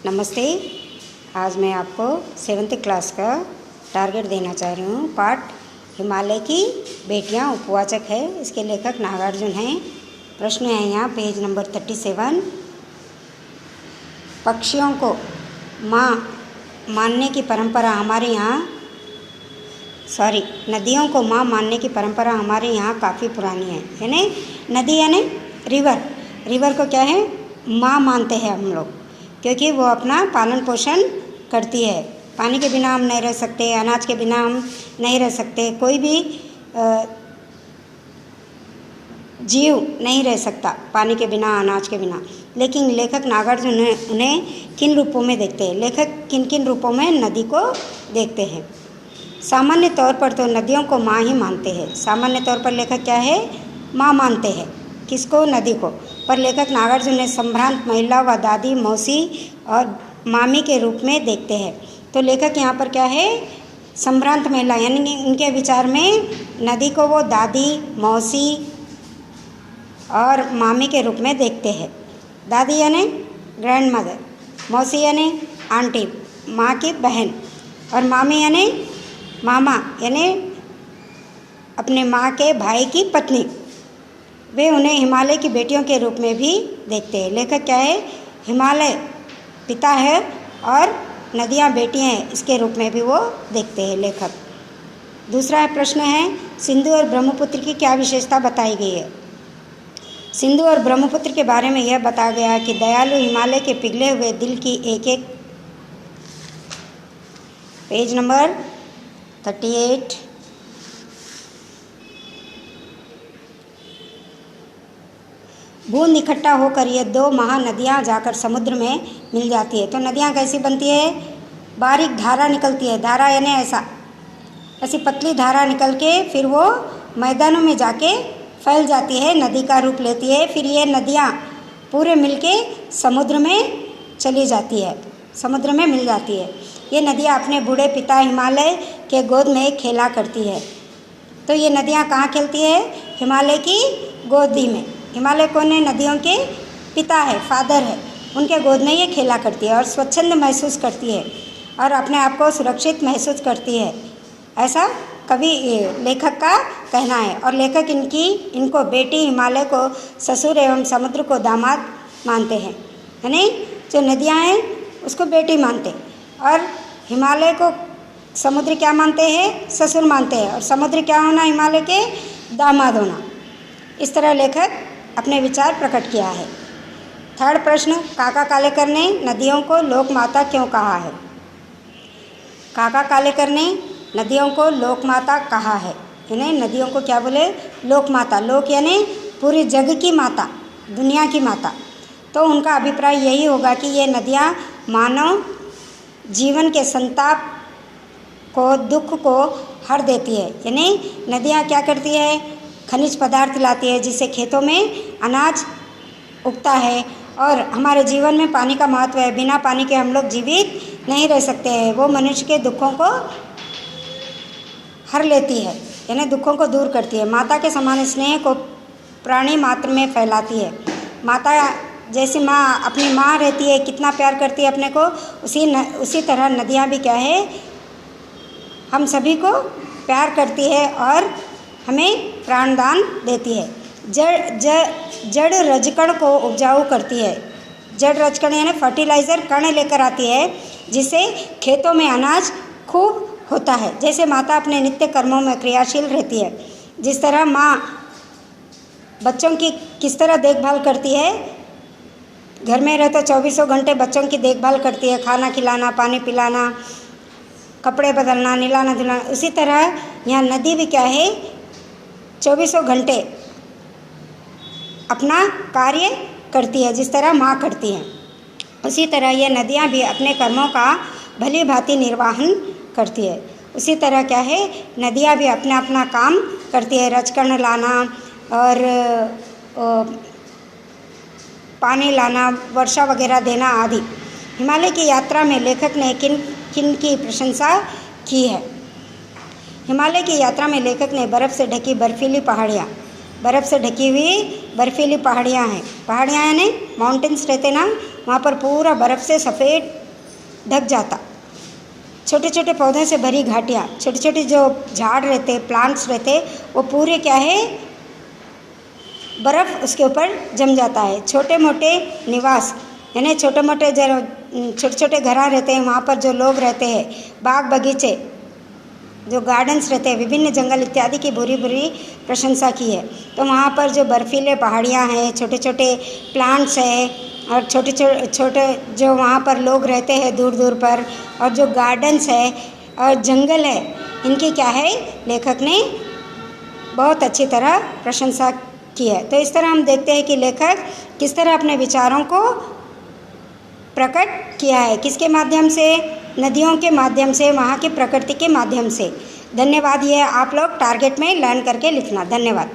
नमस्ते। आज मैं आपको 7th क्लास का टारगेट देना चाह रही हूँ। पाठ हिमालय की बेटियाँ उपवाचक है। इसके लेखक नागार्जुन हैं। प्रश्न है यहाँ पेज नंबर 37। पक्षियों को माँ मानने की परंपरा हमारे यहाँ नदियों को माँ मानने की परंपरा हमारे यहाँ काफ़ी पुरानी है। यानी नदी यानी रिवर को क्या है, माँ मानते हैं हम लोग, क्योंकि वो अपना पालन पोषण करती है। पानी के बिना हम नहीं रह सकते, अनाज के बिना हम नहीं रह सकते, कोई भी जीव नहीं रह सकता पानी के बिना, अनाज के बिना। लेकिन लेखक नागार्जुन उन्हें किन रूपों में देखते हैं? लेखक किन किन रूपों में नदी को देखते हैं? सामान्य तौर पर तो नदियों को माँ ही मानते हैं। सामान्य तौर पर लेखक क्या है, माँ मानते हैं। किसको? नदी को। पर लेखक नागार्जुन ने संभ्रांत महिला व दादी, मौसी और मामी के रूप में देखते हैं। तो लेखक यहाँ पर क्या है, संभ्रांत महिला, यानी उनके विचार में नदी को वो दादी, मौसी और मामी के रूप में देखते हैं। दादी यानी ग्रैंड मदर, मौसी यानी आंटी, माँ की बहन, और मामी यानी मामा, यानी अपने माँ के भाई की पत्नी। वे उन्हें हिमालय की बेटियों के रूप में भी देखते हैं। लेखक क्या है, हिमालय पिता है और नदियाँ बेटियाँ हैं, इसके रूप में भी वो देखते हैं लेखक। दूसरा प्रश्न है, सिंधु और ब्रह्मपुत्र की क्या विशेषता बताई गई है? सिंधु और ब्रह्मपुत्र के बारे में यह बताया गया कि दयालु हिमालय के पिघले हुए दिल की एक पेज नंबर 38। बूंद इकट्ठा होकर ये दो महानदियाँ जाकर समुद्र में मिल जाती है। तो नदियाँ कैसी बनती है? बारीक धारा निकलती है। धारा यानी ऐसी पतली धारा निकल के फिर वो मैदानों में जाके फैल जाती है, नदी का रूप लेती है। फिर ये नदियाँ पूरे मिलके समुद्र में चली जाती है, समुद्र में मिल जाती है। ये नदियाँ अपने बूढ़े पिता हिमालय के गोद में खेला करती है। तो ये नदियाँ कहाँ खेलती है? हिमालय की गोदी में। हिमालय कौन है? नदियों के पिता है, फादर है, उनके गोद में ये खेला करती है और स्वच्छंद महसूस करती है और अपने आप को सुरक्षित महसूस करती है, ऐसा कवि लेखक का कहना है। और लेखक इनको बेटी हिमालय को ससुर एवं समुद्र को दामाद मानते हैं। यानी जो नदियाँ हैं उसको बेटी मानते और हिमालय को समुद्र क्या मानते हैं? ससुर मानते हैं। और समुद्र क्या होना? हिमालय के दामाद होना। इस तरह लेखक अपने विचार प्रकट किया है। थर्ड प्रश्न, काका कालेकर ने नदियों को लोक माता क्यों कहा है? काका कालेकर ने नदियों को लोक माता कहा है। यानी नदियों को क्या बोले? लोक माता। लोक यानी पूरी जग की माता, दुनिया की माता। तो उनका अभिप्राय यही होगा कि ये नदियाँ मानव जीवन के संताप को, दुख को हर देती है। यानी नदियाँ क्या करती है? खनिज पदार्थ लाती है, जिससे खेतों में अनाज उगता है और हमारे जीवन में पानी का महत्व है। बिना पानी के हम लोग जीवित नहीं रह सकते हैं। वो मनुष्य के दुखों को हर लेती है, यानी दुखों को दूर करती है। माता के समान स्नेह को प्राणी मात्र में फैलाती है। माता जैसे माँ अपनी माँ रहती है, कितना प्यार करती है अपने को, उसी तरह नदियाँ भी क्या है, हम सभी को प्यार करती है और हमें प्राणदान देती है। जड़ रजकण को उपजाऊ करती है। जड़ रजकण यानी फर्टिलाइज़र कण लेकर आती है, जिससे खेतों में अनाज खूब होता है। जैसे माता अपने नित्य कर्मों में क्रियाशील रहती है, जिस तरह माँ बच्चों की किस तरह देखभाल करती है, घर में रहते 24 घंटे बच्चों की देखभाल करती है, खाना खिलाना, पानी पिलाना, कपड़े बदलना, नहलाना धुलाना। उसी तरह यहाँ नदी भी क्या है, 24 घंटे अपना कार्य करती है, जिस तरह माँ करती है। उसी तरह ये नदियाँ भी अपने कर्मों का भली भांति निर्वाहन करती है। उसी तरह क्या है, नदियाँ भी अपना अपना काम करती है, रजकण लाना और पानी लाना, वर्षा वगैरह देना आदि। हिमालय की यात्रा में लेखक ने किन की प्रशंसा की है? हिमालय की यात्रा में लेखक ने बर्फ़ से ढकी बर्फीली पहाड़ियाँ, बर्फ़ से ढकी हुई बर्फीली पहाड़ियाँ हैं। पहाड़ियाँ यानी माउंटेन्स रहते ना, वहाँ पर पूरा बर्फ़ से सफ़ेद ढक जाता। छोटे छोटे पौधों से भरी घाटियाँ, छोटे छोटे जो झाड़ रहते, प्लांट्स रहते, वो पूरे क्या है, बर्फ़ उसके ऊपर जम जाता है। छोटे मोटे निवास यानी छोटे मोटे जो छोटे छोटे घर रहते हैं, वहाँ पर जो लोग रहते हैं, बाग बगीचे जो गार्डन्स रहते हैं, विभिन्न जंगल इत्यादि की बुरी बुरी प्रशंसा की है। तो वहाँ पर जो बर्फीले पहाड़ियाँ हैं, छोटे छोटे प्लांट्स हैं और छोटे छोटे जो वहाँ पर लोग रहते हैं दूर दूर पर, और जो गार्डन्स है और जंगल है, इनकी क्या है, लेखक ने बहुत अच्छी तरह प्रशंसा की है। तो इस तरह हम देखते हैं कि लेखक किस तरह अपने विचारों को प्रकट किया है, किसके माध्यम से, नदियों के माध्यम से, वहाँ की प्रकृति के माध्यम से। धन्यवाद। ये आप लोग टारगेट में लर्न करके लिखना। धन्यवाद।